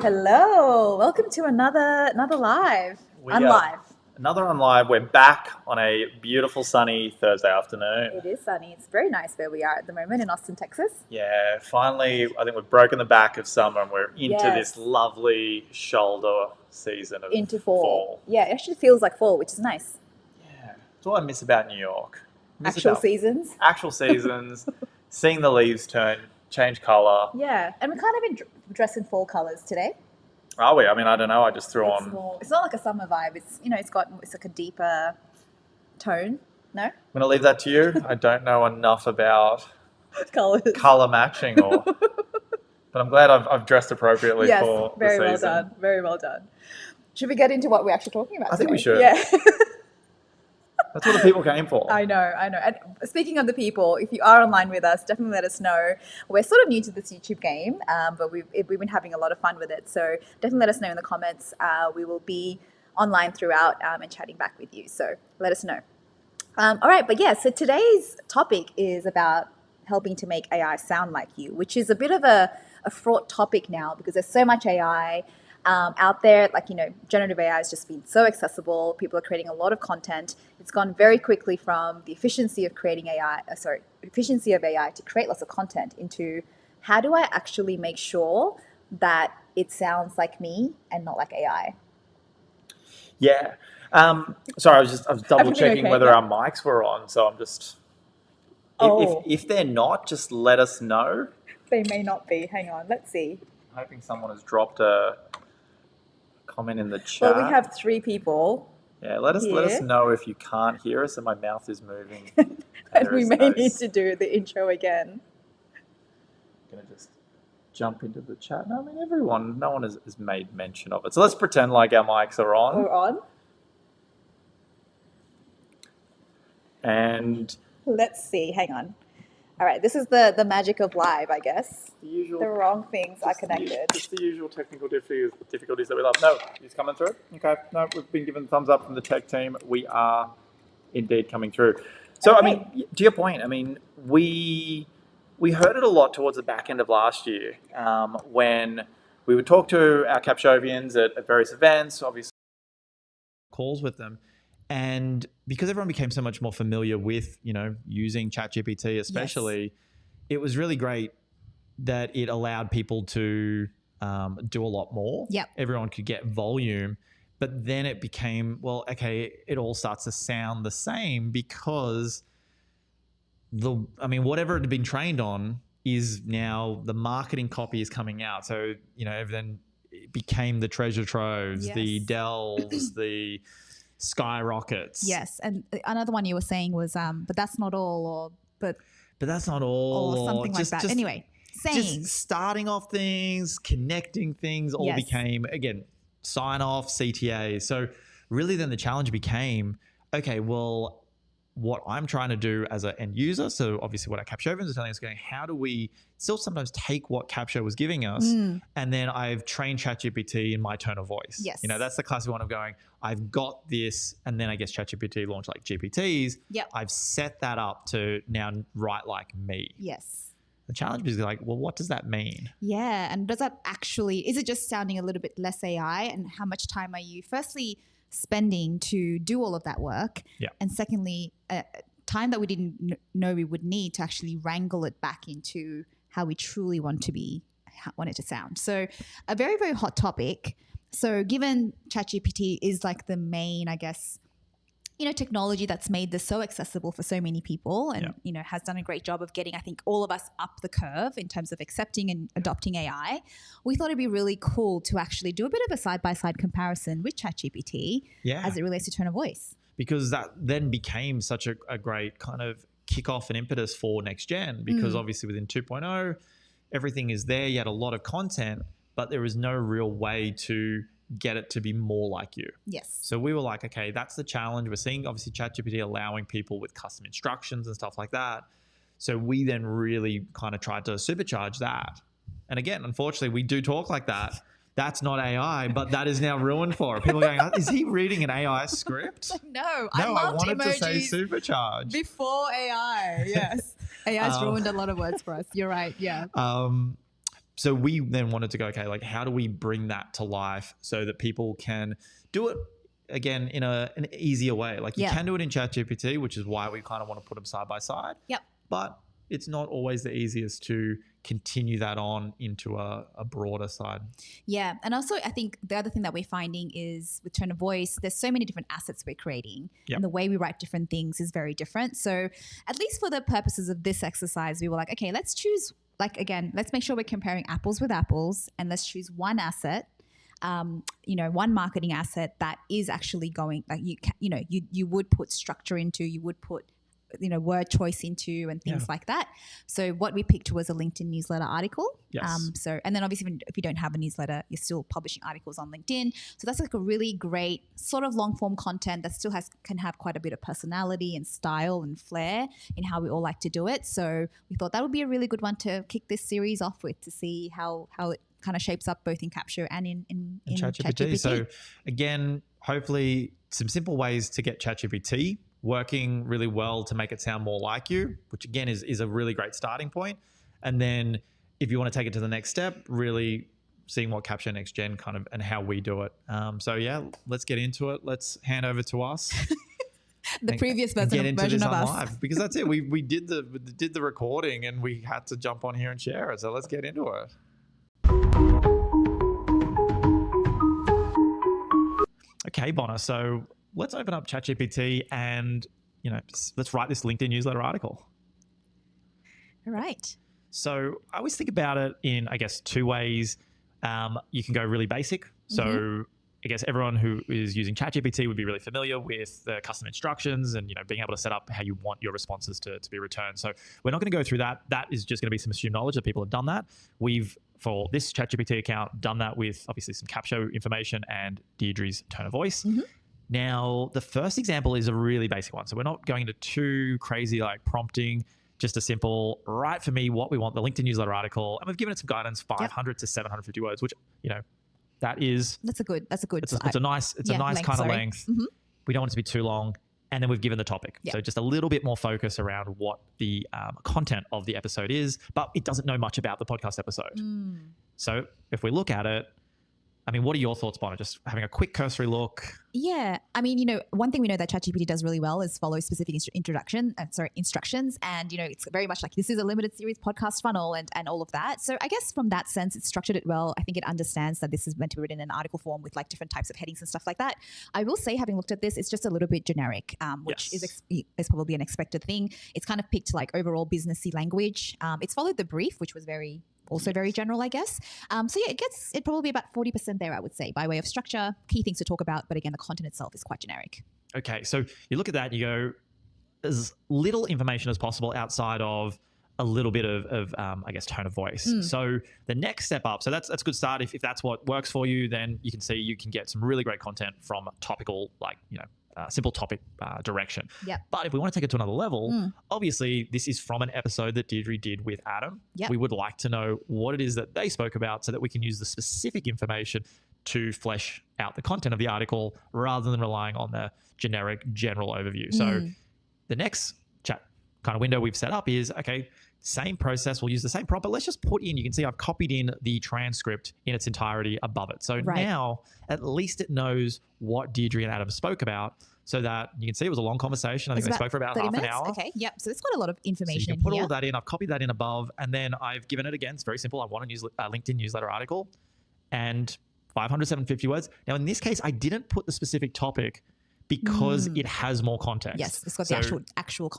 Hello, welcome to another live. Another on live. We're back on a beautiful sunny Thursday afternoon. It is sunny. It's very nice where we are at the moment in Austin, Texas. Yeah, finally, I think we've broken the back of summer and we're into this lovely shoulder season of into fall. Yeah, it actually feels like fall, which is nice. Yeah, that's what I miss about New York. Actual seasons, seeing the leaves change colour. Yeah, and we're kind of dressed in fall colours today. Are we? I mean, I don't know. I just threw on. It's not like a summer vibe. It's it's like a deeper tone. No. I'm gonna leave that to you. I don't know enough about colour matching, but I'm glad I've dressed appropriately for the season. Well done. Very well done. Should we get into what we're actually talking about? I think we should. Yeah. That's what the people came for. I know. And speaking of the people, if you are online with us, definitely let us know. We're sort of new to this YouTube game, but we've been having a lot of fun with it. So definitely let us know in the comments. We will be online throughout and chatting back with you. So let us know. All right. But yeah, so today's topic is about helping to make AI sound like you, which is a bit of a fraught topic now because there's so much AI out there. Like, generative AI has just been so accessible. People are creating a lot of content. It's gone very quickly from the efficiency of AI to create lots of content into how do I actually make sure that it sounds like me and not like AI? Yeah. Sorry, I was double checking whether our mics were on. So I'm just, if they're not, just let us know. They may not be. Hang on. Let's see. I'm hoping someone has dropped a comment in the chat. Well, we have 3 people. Yeah, let us know if you can't hear us and my mouth is moving. And we may need to do the intro again. I'm gonna just jump into the chat. No, I mean no one has made mention of it. So let's pretend like our mics are on. We're on. And let's see. Hang on. All right, this is the magic of live, I guess. The wrong things are connected. Just the usual technical difficulties that we love. No, he's coming through. Okay, no, we've been given thumbs up from the tech team. We are indeed coming through. So, okay. I mean, to your point, I mean, we heard it a lot towards the back end of last year when we would talk to our Capshovians at various events, obviously calls with them. And because everyone became so much more familiar with, using ChatGPT especially, it was really great that it allowed people to do a lot more. Yep. Everyone could get volume. But then it became, it all starts to sound the same because whatever it had been trained on is now the marketing copy is coming out. So, then it became the treasure troves, the Dells, the skyrockets. Yes, and another one you were saying was, but that's not all, but that's not all, or something like that. Anyway, saying just starting off things, connecting things, all became again sign off CTA. So really, then the challenge became, okay, well, what I'm trying to do as an end user. So obviously, what our Capshovians are telling us, going, how do we still sometimes take what Capsho was giving us, and then I've trained ChatGPT in my tone of voice. Yes, that's the classic one of going, I've got this, and then I guess ChatGPT launched like GPTs. Yep. I've set that up to now write like me. Yes. The challenge is like, well, what does that mean? Yeah, and does that actually, is it just sounding a little bit less AI, and how much time are you firstly spending to do all of that work? Yeah. And secondly, time that we didn't know we would need to actually wrangle it back into how we truly want it to sound. So a very, very hot topic. So given ChatGPT is like the main, I guess, technology that's made this so accessible for so many people and, has done a great job of getting, I think, all of us up the curve in terms of accepting and adopting AI, we thought it'd be really cool to actually do a bit of a side-by-side comparison with ChatGPT as it relates to tone of voice. Because that then became such a great kind of kickoff and impetus for next gen, because obviously within 2.0, everything is there. You had a lot of content, but there is no real way to get it to be more like you. Yes. So we were like, okay, that's the challenge. We're seeing obviously ChatGPT allowing people with custom instructions and stuff like that. So we then really kind of tried to supercharge that. And again, unfortunately, we do talk like that. That's not AI, but that is now ruined for it. People are going, is he reading an AI script? No, I wanted to say supercharge. Before AI, yes. AI's ruined a lot of words for us. You're right, yeah. So we then wanted to go, okay, like how do we bring that to life so that people can do it again in an easier way? Like you can do it in ChatGPT, which is why we kind of want to put them side by side. Yep. But it's not always the easiest to continue that on into a broader side. Yeah. And also I think the other thing that we're finding is with tone of voice, there's so many different assets we're creating and the way we write different things is very different. So at least for the purposes of this exercise, we were like, okay, let's choose, like, again, let's make sure we're comparing apples with apples and let's choose one asset, one marketing asset that is actually going, like you would put structure into, you would put word choice into and things like that. So what we picked was a LinkedIn newsletter article. Yes. And then obviously if you don't have a newsletter, you're still publishing articles on LinkedIn. So that's like a really great sort of long form content that still can have quite a bit of personality and style and flair in how we all like to do it. So we thought that would be a really good one to kick this series off with, to see how it kind of shapes up both in Capsho and in ChatGPT. So again, hopefully some simple ways to get ChatGPT working really well to make it sound more like you, which again is a really great starting point. And then if you want to take it to the next step, really seeing what Capsho Next Gen kind of and how we do it. So yeah, let's get into it. Let's hand over to us. The previous version of us. Live, because that's it. We did the recording and we had to jump on here and share it. So let's get into it. Okay, Bona. So let's open up ChatGPT and, let's write this LinkedIn newsletter article. All right. So I always think about it in, I guess, two ways. You can go really basic. So I guess everyone who is using ChatGPT would be really familiar with the custom instructions and, being able to set up how you want your responses to be returned. So we're not going to go through that. That is just going to be some assumed knowledge that people have done that. We've, for this ChatGPT account, done that with obviously some Capsho information and Deirdre's tone of voice. Now, the first example is a really basic one. So we're not going into too crazy like prompting, just a simple, write for me what we want, the LinkedIn newsletter article. And we've given it some guidance, 500 to 750 words, which, that's a good, it's a nice length, kind of length. We don't want it to be too long. And then we've given the topic. So just a little bit more focus around what the content of the episode is, but it doesn't know much about the podcast episode. So if we look at it, what are your thoughts, Bona? Just having a quick cursory look. Yeah. One thing we know that ChatGPT does really well is follow specific instructions. And, it's very much like this is a limited series podcast funnel and all of that. So I guess from that sense, it's structured it well. I think it understands that this is meant to be written in an article form with like different types of headings and stuff like that. I will say, having looked at this, it's just a little bit generic, which is probably an expected thing. It's kind of picked like overall businessy language. It's followed the brief, which was also very general, I guess. It probably about 40% there, I would say, by way of structure, key things to talk about. But again, the content itself is quite generic. Okay, so you look at that and you go, as little information as possible outside of a little bit of I guess, tone of voice. So the next step up, so that's a good start. If that's what works for you, then you can see you can get some really great content from topical, like, simple topic direction. But if we want to take it to another level, obviously this is from an episode that Deirdre did with Adam. We would like to know what it is that they spoke about so that we can use the specific information to flesh out the content of the article rather than relying on the generic general overview. So the next chat kind of window we've set up is, okay, same process. We'll use the same prompt, but let's just put in, you can see I've copied in the transcript in its entirety above it. So now at least it knows what Deirdre and Adam spoke about, so that you can see it was a long conversation. I think they spoke for about half an hour. Okay, yep. So it's got a lot of information. So you can put all of that in. I've copied that in above, and then I've given it again. It's very simple. I want a LinkedIn newsletter article and 500, 750 words. Now, in this case, I didn't put the specific topic because it has more context. Yes, it's got the actual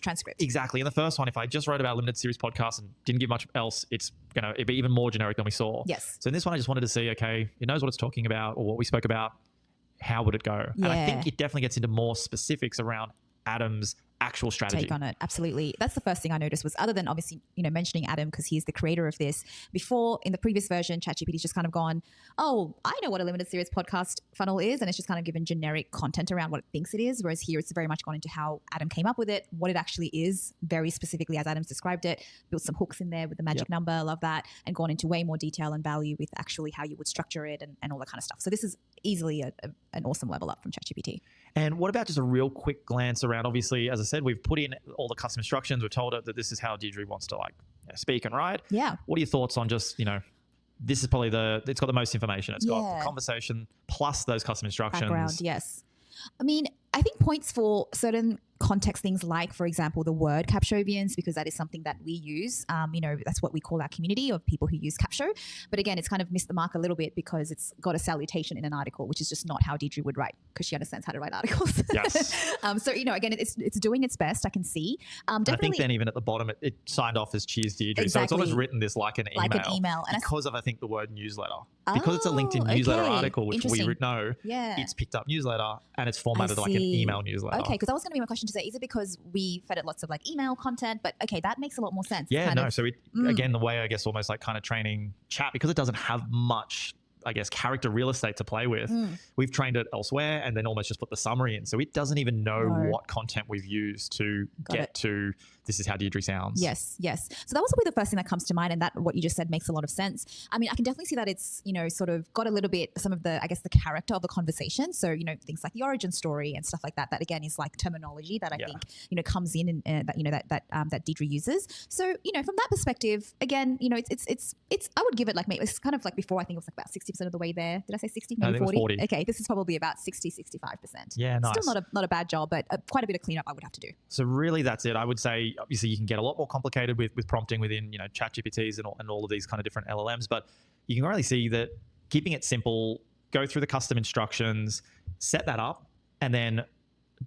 transcript. Exactly. In the first one, if I just wrote about limited series podcasts and didn't give much else, it'd be even more generic than we saw. Yes. So in this one, I just wanted to see, okay, it knows what it's talking about or what we spoke about. How would it go? And I think it definitely gets into more specifics around Adam's actual strategy. Take on it. Absolutely. That's the first thing I noticed was, other than obviously, mentioning Adam because he's the creator of this, before in the previous version, ChatGPT's just kind of gone, oh, I know what a limited series podcast funnel is. And it's just kind of given generic content around what it thinks it is. Whereas here it's very much gone into how Adam came up with it, what it actually is, very specifically as Adam's described it, built some hooks in there with the magic number, love that, and gone into way more detail and value with actually how you would structure it and all that kind of stuff. So this is easily an awesome level up from ChatGPT. And what about just a real quick glance around? Obviously, as I said, we've put in all the custom instructions. We've told it that this is how Deirdre wants to speak and write. Yeah. What are your thoughts on just, this is probably it's got the most information. It's got Yeah. the conversation plus those custom instructions. Background, yes. I mean, I think points for certain context things like, for example, the word Capshovians, because that is something that we use. That's what we call our community of people who use Capsho. But again, it's kind of missed the mark a little bit because it's got a salutation in an article, which is just not how Deidre would write, because she understands how to write articles. Yes. So, again, it's doing its best. I can see. Definitely, I think then even at the bottom, it signed off as cheers, Deidre. Exactly. So it's almost written this like an email. Like an email. And because of, I think, the word newsletter. Because it's a LinkedIn newsletter okay. article, which we know, yeah. it's picked up newsletter and it's formatted like an email newsletter. Okay, because that was going to be my question to say, is it because we fed it lots of like email content? But okay, that makes a lot more sense. Yeah, so again, the way I guess almost like kind of training chat, because it doesn't have much, I guess, character real estate to play with. We've trained it elsewhere and then almost just put the summary in. So it doesn't even know what content we've used to get to this is how Deidre sounds. Yes. So that was probably the first thing that comes to mind, and that what you just said makes a lot of sense. I mean, I can definitely see that it's, sort of got a little bit some of the, I guess, the character of the conversation. So, things like the origin story and stuff like that, that again is like terminology that I think, comes in and that Deidre uses. So, from that perspective, again, it's I would give it like, maybe it's kind of like before, I think it was like about 60% of the way there. Did I say 60? Maybe 40? Okay, this is probably about 60-65%. Yeah, nice. Still not a bad job, but quite a bit of cleanup I would have to do. So really that's it. I would say obviously you can get a lot more complicated with prompting within, ChatGPTs and all of these kind of different LLMs, but you can really see that keeping it simple, go through the custom instructions, set that up, and then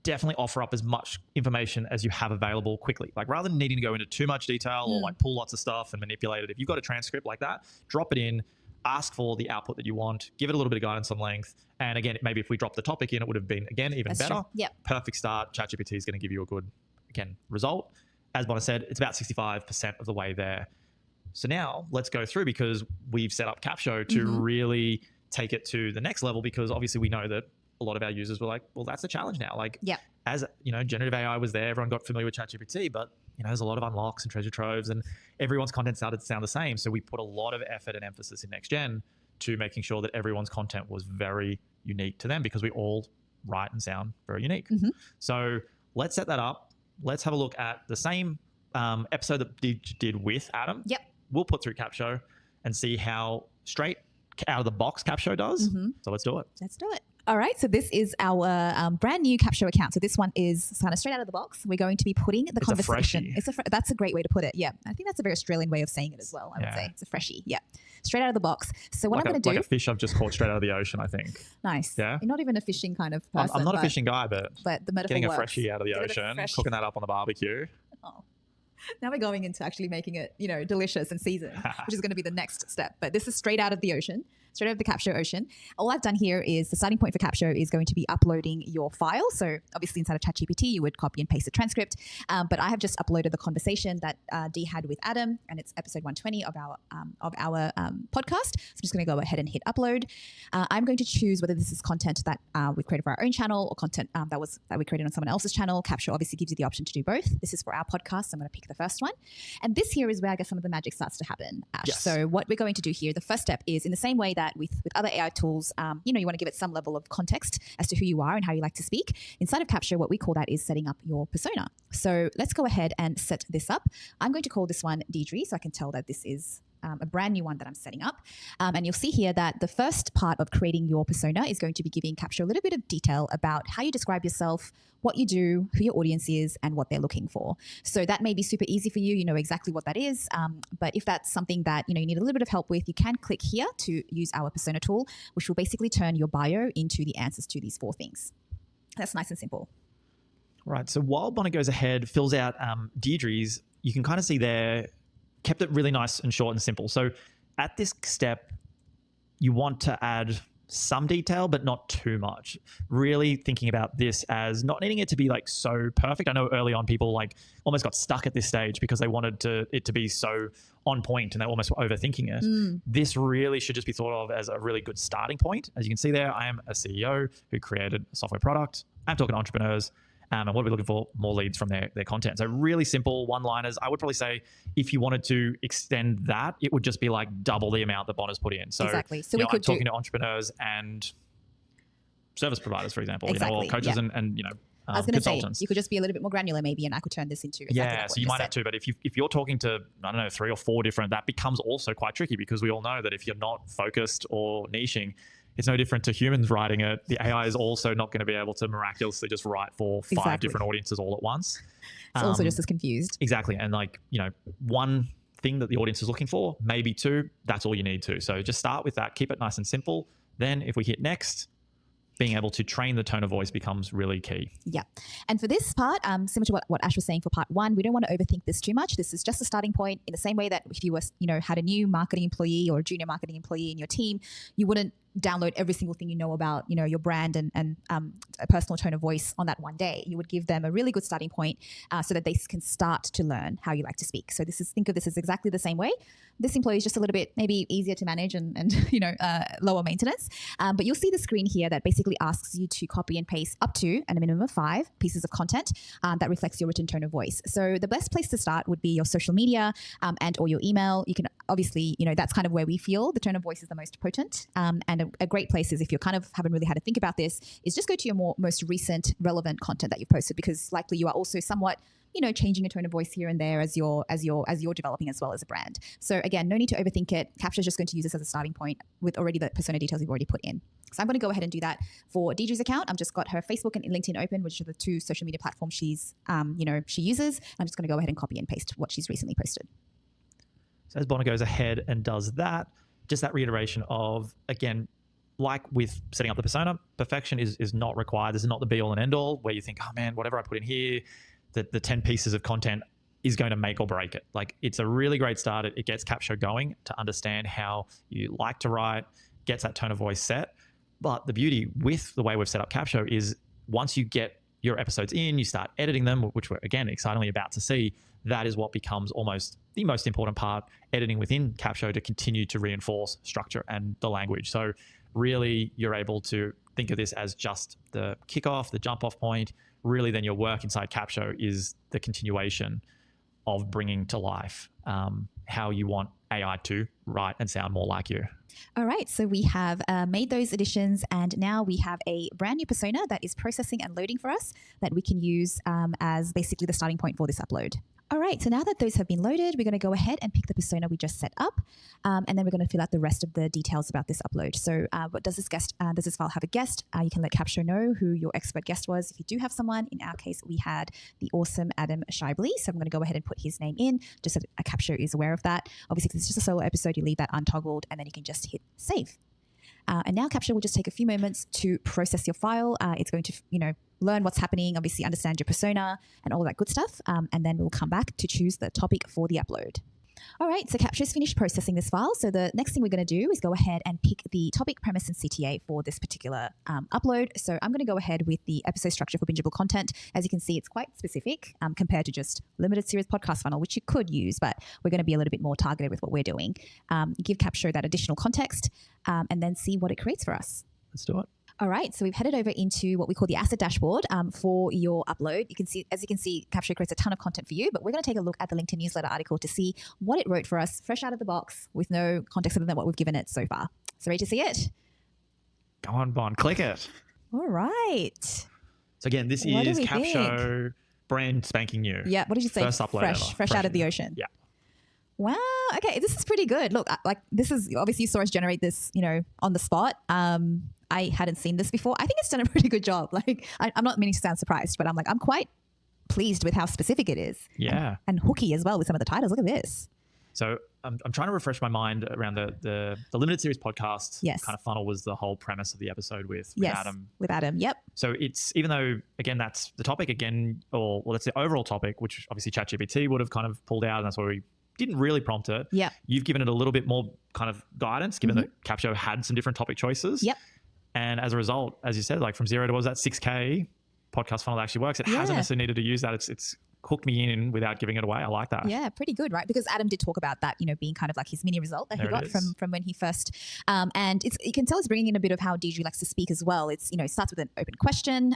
definitely offer up as much information as you have available quickly. Like rather than needing to go into too much detail or like pull lots of stuff and manipulate it, if you've got a transcript like that, drop it in, ask for the output that you want, give it a little bit of guidance on length. And again, maybe if we dropped the topic in, it would have been, again, even better. True. Yep. Perfect start. ChatGPT is going to give you a good, again, result. As Bona said, it's about 65% of the way there. So now let's go through, because we've set up Capsho to really take it to the next level, because obviously we know that a lot of our users were like, well, that's the challenge now. Like, as generative AI was there, everyone got familiar with ChatGPT, but there's a lot of unlocks and treasure troves, and everyone's content started to sound the same. So we put a lot of effort and emphasis in next gen to making sure that everyone's content was very unique to them, because we all write and sound very unique. So let's set that up. Let's have a look at the same episode that did with Adam. Yep. We'll put through Capsho and see how straight out of the box Capsho does. So let's do it. Let's do it. All right, so this is our brand new Capsho account. So this one is kind of straight out of the box. We're going to be putting the conversation. That's a great way to put it. Yeah, I think that's a very Australian way of saying it as well. I would say it's a freshie. Yeah, straight out of the box. So what I'm going to do, like a fish I've just caught straight out of the ocean, I think. Nice. Yeah. You're not even a fishing kind of person. I'm not a fishing guy, but the metaphor getting works. a freshie out of the ocean, cooking that up on the barbecue. Oh. Now we're going into actually making it, delicious and seasoned, which is going to be the next step. But this is straight out of the ocean, straight out of the Capsho ocean. All I've done here is the starting point for Capsho is going to be uploading your file. So obviously inside of ChatGPT, you would copy and paste the transcript. But I have just uploaded the conversation that Dee had with Adam, and it's episode 120 of our podcast. So I'm just going to go ahead and hit upload. I'm going to choose whether this is content that we've created for our own channel or content that we created on someone else's channel. Capsho obviously gives you the option to do both. This is for our podcast, so I'm going to pick the first one. And this here is where I guess some of the magic starts to happen, Ash. Yes. So what we're going to do here, the first step is in the same way that with other AI tools, you want to give it some level of context as to who you are and how you like to speak. Inside of Capsho, what we call that is setting up your persona. So let's go ahead and set this up. I'm going to call this one Deidre, so I can tell that this is a brand new one that I'm setting up. And you'll see here that the first part of creating your persona is going to be giving Capsho a little bit of detail about how you describe yourself, what you do, who your audience is, and what they're looking for. So that may be super easy for you. You know exactly what that is. But if that's something that you need a little bit of help with, you can click here to use our persona tool, which will basically turn your bio into the answers to these 4 things. That's nice and simple. Right. So while Bona goes ahead, fills out Deidre's, you can kind of see there, kept it really nice and short and simple. So at this step, you want to add some detail, but not too much. Really thinking about this as not needing it to be like so perfect. I know early on people like almost got stuck at this stage because they wanted it to be so on point and they almost were overthinking it. This really should just be thought of as a really good starting point. As you can see there, I am a CEO who created a software product. I'm talking to entrepreneurs. And what are we looking for? More leads from their content. So really simple one-liners. I would probably say if you wanted to extend that, it would just be like double the amount that Bona's put in. So, exactly. So we could I'm talking to entrepreneurs and service providers, for example, exactly. or coaches and I was going to say, consultants. you could just be a little bit more granular maybe, and I could turn this into So you might have to, but if you're talking to, I don't know, 3 or 4 different, that becomes also quite tricky, because we all know that if you're not focused or niching, it's no different to humans writing it. The AI is also not going to be able to miraculously just write for 5 different audiences all at once. It's also just as confused. Exactly. And like, one thing that the audience is looking for, maybe 2, that's all you need to. So just start with that, keep it nice and simple. Then if we hit next, being able to train the tone of voice becomes really key. Yeah. And for this part, similar to what Ash was saying for part 1, we don't want to overthink this too much. This is just a starting point, in the same way that if you were, had a new marketing employee or a junior marketing employee in your team, you wouldn't download every single thing you know about, your brand and a personal tone of voice on that one day. You would give them a really good starting point so that they can start to learn how you like to speak. So think of this as exactly the same way. This employee is just a little bit maybe easier to manage and lower maintenance. But you'll see the screen here that basically asks you to copy and paste up to and a minimum of 5 pieces of content that reflects your written tone of voice. So the best place to start would be your social media and or your email. You can obviously, that's kind of where we feel the tone of voice is the most potent. And a great place is, if you kind of haven't really had to think about this, is just go to your most recent relevant content that you've posted, because likely you are also somewhat changing your tone of voice here and there as you're developing as well as a brand. So again, no need to overthink it. Capsho is just going to use this as a starting point with already the persona details you've already put in. So I'm going to go ahead and do that for Deidre's account. I've just got her Facebook and LinkedIn open, which are the 2 social media platforms she's, she uses. I'm just going to go ahead and copy and paste what she's recently posted. So as Bona goes ahead and does that, just that reiteration of, again, like with setting up the persona, perfection is not required. This is not the be all and end all where you think, oh man, whatever I put in here, the 10 pieces of content is going to make or break it. Like, it's a really great start. It gets Capsho going to understand how you like to write, gets that tone of voice set. But the beauty with the way we've set up Capsho is, once you get your episodes in, you start editing them, which we're, again, excitingly about to see. That is what becomes almost the most important part, editing within Capsho to continue to reinforce structure and the language. So really, you're able to think of this as just the kickoff, the jump off point. Really, then your work inside Capsho is the continuation of bringing to life how you want AI to write and sound more like you. All right, so we have made those additions, and now we have a brand new persona that is processing and loading for us that we can use as basically the starting point for this upload. All right, so now that those have been loaded, we're going to go ahead and pick the persona we just set up, and then we're going to fill out the rest of the details about this upload. So what does this file have a guest? You can let Capsho know who your expert guest was if you do have someone. In our case, we had the awesome Adam Shively, so I'm going to go ahead and put his name in, just so that Capsho is aware of that. Obviously, if it's just a solo episode, you leave that untoggled, and then you can just hit save. And now Capsho will just take a few moments to process your file. It's going to, learn what's happening, obviously understand your persona and all that good stuff. And then we'll come back to choose the topic for the upload. All right, so Capsho's finished processing this file. So the next thing we're going to do is go ahead and pick the topic, premise, and CTA for this particular upload. So I'm going to go ahead with the episode structure for bingeable content. As you can see, it's quite specific compared to just limited series podcast funnel, which you could use, but we're going to be a little bit more targeted with what we're doing. Give Capsho that additional context and then see what it creates for us. Let's do it. All right, so we've headed over into what we call the asset dashboard for your upload. As you can see, Capsho creates a ton of content for you, but we're going to take a look at the LinkedIn newsletter article to see what it wrote for us, fresh out of the box, with no context other than what we've given it so far. So ready to see it? Go on, Bon, click it. All right. So again, this is Capsho, brand spanking new. Yeah, what did you say? First upload fresh out of the ocean. Yeah. Wow. Okay, this is pretty good. Look, this is obviously you saw us generate this, on the spot. I hadn't seen this before. I think it's done a pretty good job. I'm not meaning to sound surprised, but I'm quite pleased with how specific it is. Yeah. And hooky as well with some of the titles. Look at this. So I'm trying to refresh my mind around the limited series podcast. Yes. Kind of funnel was the whole premise of the episode with Adam. With Adam. Yep. So it's, even though, again, that's the topic again, or well, that's the overall topic, which obviously ChatGPT would have kind of pulled out, and that's why we didn't really prompt it. Yep. You've given it a little bit more kind of guidance, given that Capsho had some different topic choices. Yep. And as a result, as you said, from 0 to, what was that, 6K podcast funnel that actually works. It hasn't necessarily needed to use that. It's hooked me in without giving it away. I like that. Yeah, pretty good, right? Because Adam did talk about that, being kind of like his mini result that he got from when he first, and you can tell it's bringing in a bit of how Deidre likes to speak as well. It's, it starts with an open question,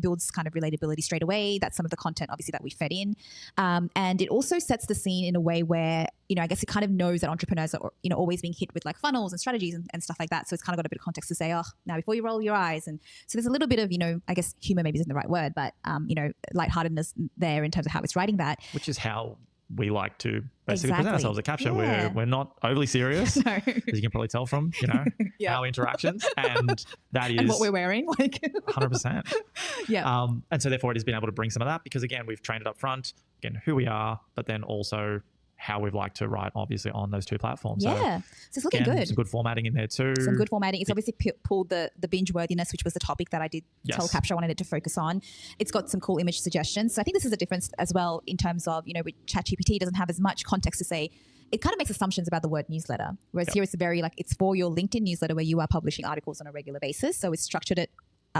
builds kind of relatability straight away. That's some of the content obviously that we fed in. And it also sets the scene in a way where I guess it kind of knows that entrepreneurs are, always being hit with like funnels and strategies and stuff like that. So it's kind of got a bit of context to say, oh, now before you roll your eyes. And so there's a little bit of, I guess humor maybe isn't the right word, but, lightheartedness there in terms of how it's writing that. Which is how we like to basically present Exactly. ourselves at Capsho. Yeah. We're not overly serious, No. as you can probably tell from, Yeah. our interactions. And that is And what we're wearing. 100%. Yeah. And so therefore it has been able to bring some of that because, again, we've trained it up front, again, who we are, but then also how we've liked to write, obviously, on those two platforms. Yeah. So it's looking good. Some good formatting in there too. Some good formatting. It's obviously pulled the binge worthiness, which was the topic that I did tell Capsho I wanted it to focus on. It's got some cool image suggestions. So I think this is a difference as well in terms of, with ChatGPT, it doesn't have as much context to say. It kind of makes assumptions about the word newsletter, whereas here it's very it's for your LinkedIn newsletter where you are publishing articles on a regular basis. So it's structured it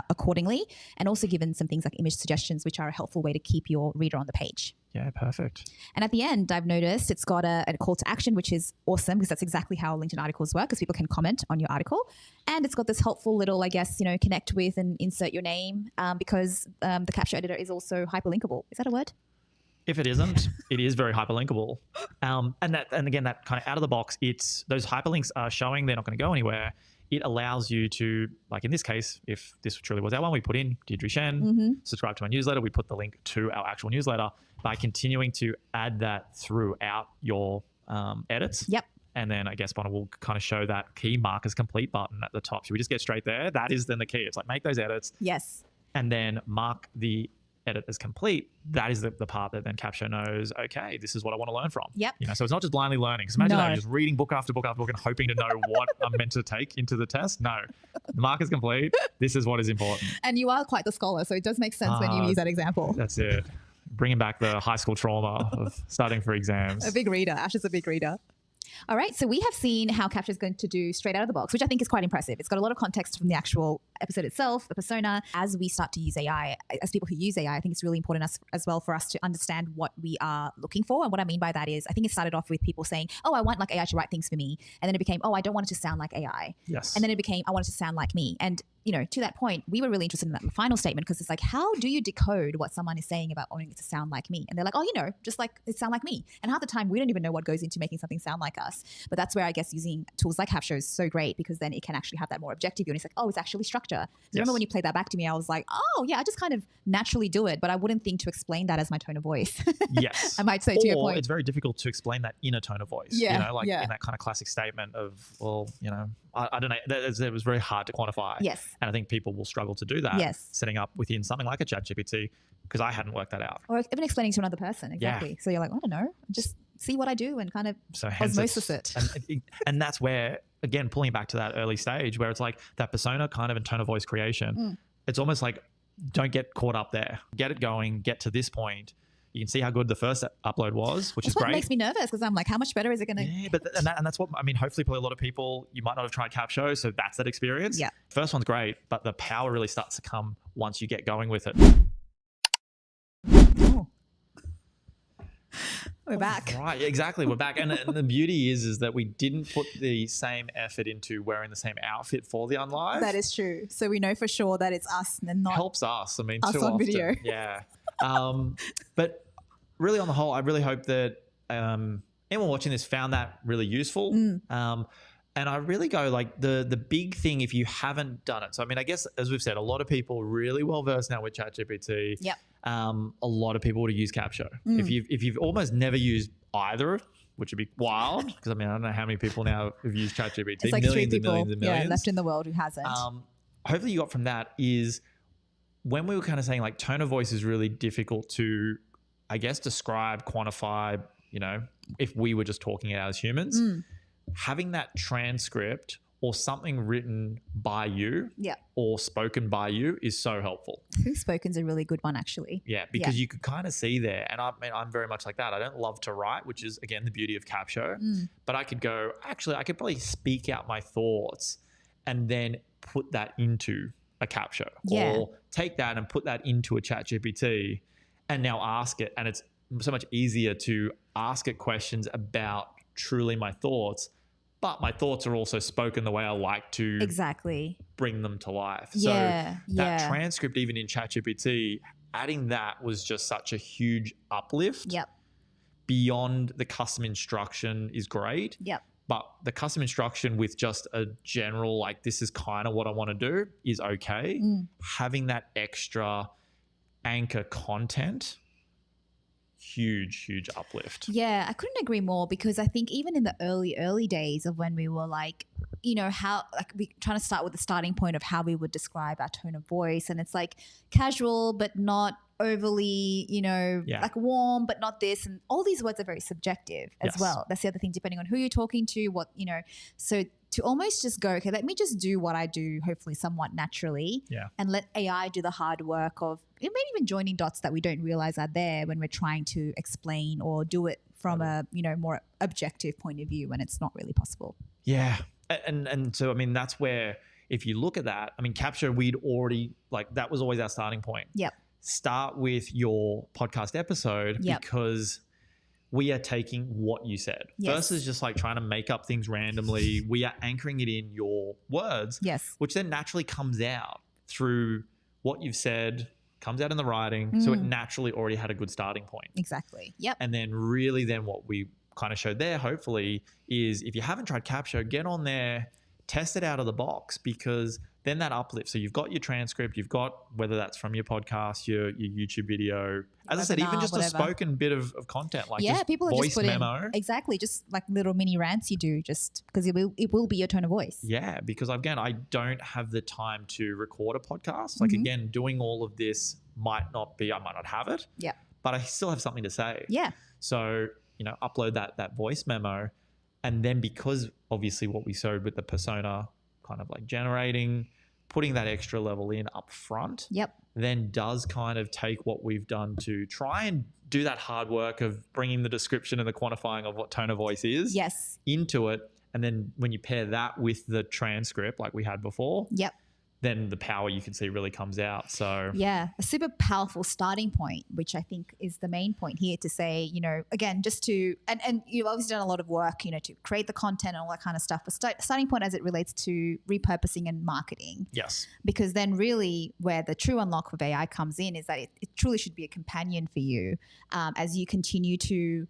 accordingly, and also given some things like image suggestions, which are a helpful way to keep your reader on the page. Yeah, perfect. And at the end, I've noticed it's got a call to action, which is awesome because that's exactly how LinkedIn articles work, because people can comment on your article. And it's got this helpful little, I guess, connect with and insert your name because the Capsho editor is also hyperlinkable. Is that a word? If it isn't, it is very hyperlinkable. And again, that kind of out of the box, it's those hyperlinks are showing they're not going to go anywhere. It allows you to, like in this case, if this truly was our one, we put in Deirdre Shen, subscribe to our newsletter. We put the link to our actual newsletter by continuing to add that throughout your edits. Yep. And then I guess Bona will kind of show that key mark as complete button at the top. Should we just get straight there? That is then the key. It's like make those edits. Yes. And then mark the edit as complete. That is the part that then Capsho knows, okay, this is what I want to learn from. Yep. So it's not just blindly learning. Because imagine that, you're just reading book after book after book and hoping to know what I'm meant to take into the test. No. The mark is complete. This is what is important. And you are quite the scholar, so it does make sense when you use that example. That's it. Bringing back the high school trauma of studying for exams. A big reader. Ash is a big reader. All right, so we have seen how Capsho is going to do straight out of the box, which I think is quite impressive. It's got a lot of context from the actual episode itself, the persona. As we start to use AI, as people who use AI, I think it's really important as well for us to understand what we are looking for. And what I mean by that is, I think it started off with people saying, oh, I want like AI to write things for me. And then it became, oh, I don't want it to sound like AI. Yes. And then it became, I want it to sound like me. And to that point, we were really interested in that final statement because it's like, how do you decode what someone is saying about wanting it to sound like me? And they're like, oh, just like it sound like me. And half the time, we don't even know what goes into making something sound like us. But that's where I guess using tools like Capsho is so great because then it can actually have that more objective view. And it's like, oh, it's actually structure. So remember when you played that back to me, I was like, oh, yeah, I just kind of naturally do it. But I wouldn't think to explain that as my tone of voice. Yes. I might say to your point. It's very difficult to explain that in a tone of voice. Yeah. In that kind of classic statement of, well, I don't know. It was very hard to quantify. Yes. And I think people will struggle to do that. Yes. Setting up within something like a ChatGPT because I hadn't worked that out. Or even explaining to another person. Exactly. Yeah. So you're like, I don't know. Just see what I do and kind of osmosis it. And that's where, again, pulling back to that early stage where it's like that persona kind of and tone of voice creation. It's almost like don't get caught up there. Get it going. Get to this point. You can see how good the first upload was, which is great. That's what makes me nervous because I'm like, how much better is it going to? Yeah, and that's what I mean. Hopefully, probably a lot of people you might not have tried Capsho, so that's that experience. Yeah, first one's great, but the power really starts to come once you get going with it. Oh. We're back. Right, exactly. We're back, and the beauty is that we didn't put the same effort into wearing the same outfit for the unlive. That is true. So we know for sure that it's us and not helps us. I mean, us too on often. video. Yeah, but. Really, on the whole, I really hope that anyone watching this found that really useful. And I really go like the big thing if you haven't done it. So, I mean, I guess, as we've said, a lot of people are really well versed now with ChatGPT. Yep. A lot of people would use Capsho. If you've almost never used either, which would be wild, because I mean, I don't know how many people now have used ChatGPT. It's like millions 3 and people, millions and millions. left in the world who hasn't. Hopefully you got from that is when we were kind of saying like tone of voice is really difficult to, I guess, describe, quantify, if we were just talking it out as humans, having that transcript or something written by you or spoken by you is so helpful. Who's spoken's a really good one, actually. Yeah, because you could kind of see there. And I mean, I'm very much like that. I don't love to write, which is, again, the beauty of Capsho. But I could go, actually, I could probably speak out my thoughts and then put that into a Capsho. Or take that and put that into a ChatGPT and now ask it. And it's so much easier to ask it questions about truly my thoughts, but my thoughts are also spoken the way I like to bring them to life. So that transcript, even in ChatGPT, adding that was just such a huge uplift. Yep. beyond the custom instruction is great. Yep. But the custom instruction with just a general, like, this is kind of what I want to do is okay. Having that extra anchor content, huge uplift. Yeah, I couldn't agree more, because I think even in the early days of when we were like, you know, how, like, we trying to start with the starting point of how we would describe our tone of voice, and it's like casual but not overly, you know, like warm but not this, and all these words are very subjective as well. That's the other thing, depending on who you're talking to, what, you know. So to almost just go, okay, let me just do what I do, hopefully somewhat naturally, and let AI do the hard work of maybe even joining dots that we don't realize are there when we're trying to explain or do it from a, you know, more objective point of view when it's not really possible. Yeah. And so, I mean, that's where, if you look at that, I mean, Capsho, we'd already, like, that was always our starting point. Yep. Start with your podcast episode, because we are taking what you said versus just like trying to make up things randomly. We are anchoring it in your words, which then naturally comes out through what you've said, comes out in the writing. So it naturally already had a good starting point. Exactly. Yep. And then really then what we kind of showed there, hopefully, is if you haven't tried Capsho, get on there, test it out of the box, because then that uplift. So you've got your transcript, you've got, whether that's from your podcast, your YouTube video, as I said, even just a spoken bit of content, like just people voice just put memo. Exactly, just like little mini rants you do, just because it will be your tone of voice. Yeah, because again, I don't have the time to record a podcast. Like again, doing all of this I might not have it. Yeah. But I still have something to say. Yeah. So, you know, upload that voice memo. And then, because obviously what we showed with the persona kind of like generating, putting that extra level in up front, then does kind of take what we've done to try and do that hard work of bringing the description and the quantifying of what tone of voice is into it. And then when you pair that with the transcript like we had before, then the power you can see really comes out. So yeah, a super powerful starting point, which I think is the main point here, to say, you know, again, just to, and you've obviously done a lot of work, you know, to create the content and all that kind of stuff, but starting point as it relates to repurposing and marketing. Yes. Because then really where the true unlock of AI comes in is that it truly should be a companion for you as you continue to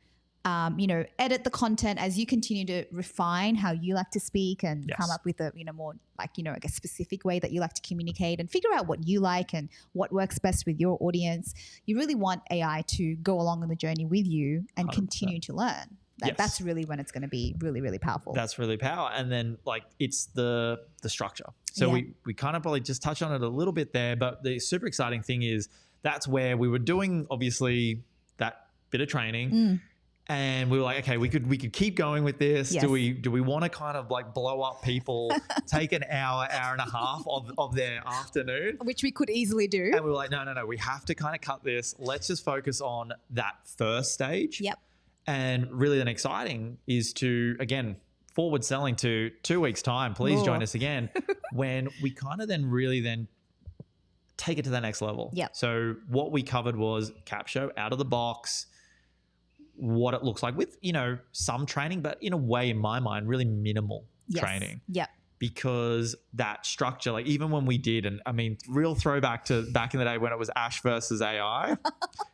you know, edit the content, as you continue to refine how you like to speak and come up with a, you know, more like, you know, like a specific way that you like to communicate and figure out what you like and what works best with your audience. You really want AI to go along on the journey with you and 100%. Continue to learn. That's really when it's going to be really, really powerful. That's really powerful. And then like it's the structure. So we kind of probably just touched on it a little bit there, but the super exciting thing is that's where we were doing obviously that bit of training. And we were like, okay, we could keep going with this. Yes. Do we want to kind of like blow up people, take an hour and a half of their afternoon? Which we could easily do. And we were like, no, we have to kind of cut this. Let's just focus on that first stage. Yep. And really then exciting is to, again, forward selling to 2 weeks time. Please join us again when we kind of then really then take it to the next level. Yep. So what we covered was Capsho out of the box, what it looks like with, you know, some training, but in a way, in my mind, really minimal training. Yeah. Because that structure, like even when we did, and I mean, real throwback to back in the day when it was Ash versus AI,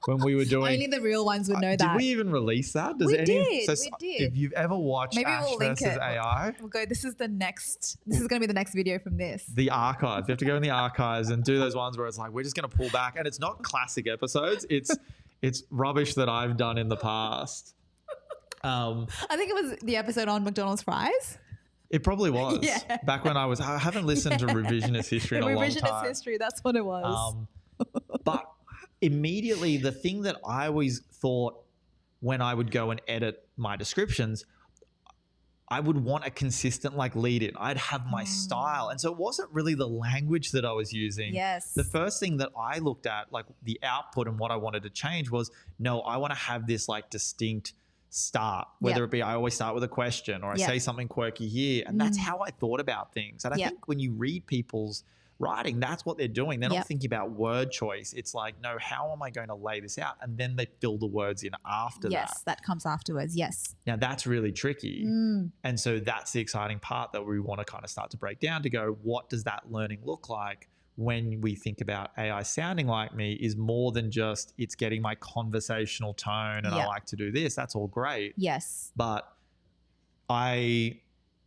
when we were doing. Only the real ones would know that. Did we even release that? We did. If you've ever watched Ash versus AI. We'll go, this is going to be the next video from this. The archives. You have to go in the archives and do those ones where it's like, we're just going to pull back. And it's not classic episodes. It's rubbish that I've done in the past. I think it was the episode on McDonald's fries. It probably was. Yeah. Back when I haven't listened to revisionist history in a long time. Revisionist history, that's what it was. But immediately the thing that I always thought when I would go and edit my descriptions, I would want a consistent like lead in. I'd have my style. And so it wasn't really the language that I was using. Yes. The first thing that I looked at, like the output and what I wanted to change was, no, I want to have this like distinct start, whether it be I always start with a question or I say something quirky here. And that's how I thought about things. And I think when you read people's writing, that's what they're doing. They're not thinking about word choice. It's like, no, how am I going to lay this out? And then they fill the words in after that. Yes, that comes afterwards. Yes. Now that's really tricky. And so that's the exciting part that we want to kind of start to break down to go, what does that learning look like when we think about AI sounding like me is more than just it's getting my conversational tone and I Yeah. like to do this. That's all great. Yes. But I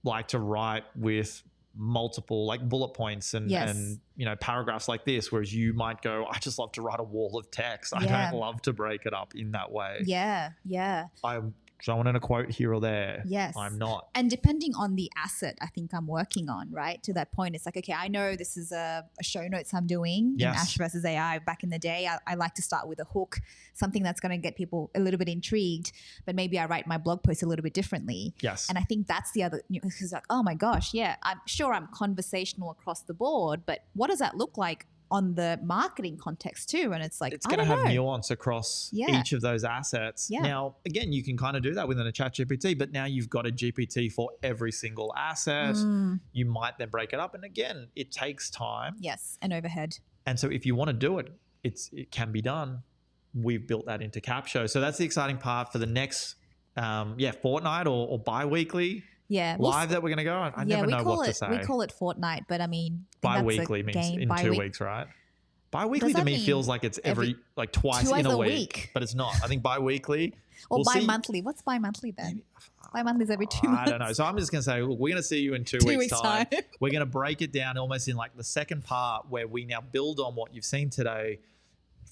like to write with multiple like bullet points and Yes. and you know paragraphs like this, whereas you might go, I just love to write a wall of text. I Yeah. don't love to break it up in that way. Yeah. Yeah. I'm throwing in a quote here or there. Yes. I'm not. And depending on the asset I think I'm working on, right? To that point, it's like, okay, I know this is a show notes I'm doing Yes. in Ash versus AI back in the day. I like to start with a hook, something that's going to get people a little bit intrigued, but maybe I write my blog post a little bit differently. Yes. And I think that's the other, because like, oh my gosh, yeah, I'm sure I'm conversational across the board, but what does that look like on the marketing context too? And it's like, it's I going to don't have know. nuance across Yeah. each of those assets. Yeah. Now, again, you can kind of do that within a ChatGPT, but now you've got a GPT for every single asset. You might then break it up. And again, it takes time. Yes, and overhead. And so if you want to do it, it can be done. We've built that into Capsho. So that's the exciting part for the next fortnight or bi-weekly Yeah. live that we're going to go on. I never know what to say. We call it fortnight, but I mean, I think Bi-weekly that's a means game. in 2 weeks, right? Bi-weekly Does to that me mean feels like it's every like twice in a week, but it's not. I think bi-weekly Or we'll see. bi-monthly. What's bi-monthly then? Bi-monthly is every 2 months. I don't know. So I'm just going to say, look, we're going to see you in 2 2 weeks' weeks' time. time. We're going to break it down almost in like the second part where we now build on what you've seen today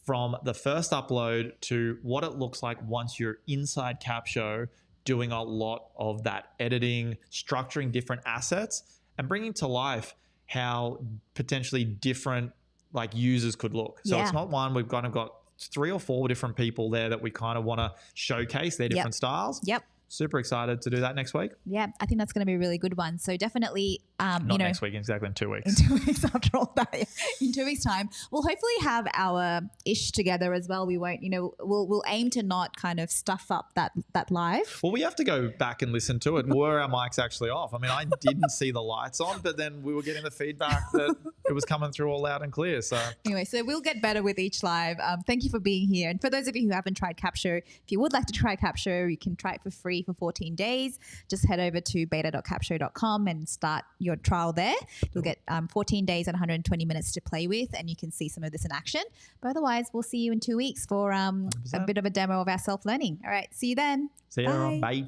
from the first upload to what it looks like once you're inside Capsho doing a lot of that editing, structuring different assets and bringing to life how potentially different like users could look. So Yeah. it's not one, we've kind of got 3 or 4 different people there that we kind of want to showcase their different styles. Yep. Super excited to do that next week. Yeah, I think that's going to be a really good one. So definitely, Not next week, exactly in 2 weeks. in 2 weeks after all that, in 2 weeks' time, we'll hopefully have our ish together as well. We won't, we'll aim to not kind of stuff up that live. Well, we have to go back and listen to it. Were our mics actually off? I mean, I didn't see the lights on, but then we were getting the feedback that it was coming through all loud and clear. So Anyway, so we'll get better with each live. Thank you for being here. And for those of you who haven't tried Capsho, if you would like to try Capsho, you can try it for free for 14 days. Just head over to beta.capsho.com and start your trial there. You'll get 14 days and 120 minutes to play with, and you can see some of this in action. But otherwise, we'll see you in 2 weeks for a bit of a demo of our self-learning. All right, see you then. see you. Bye. Bye.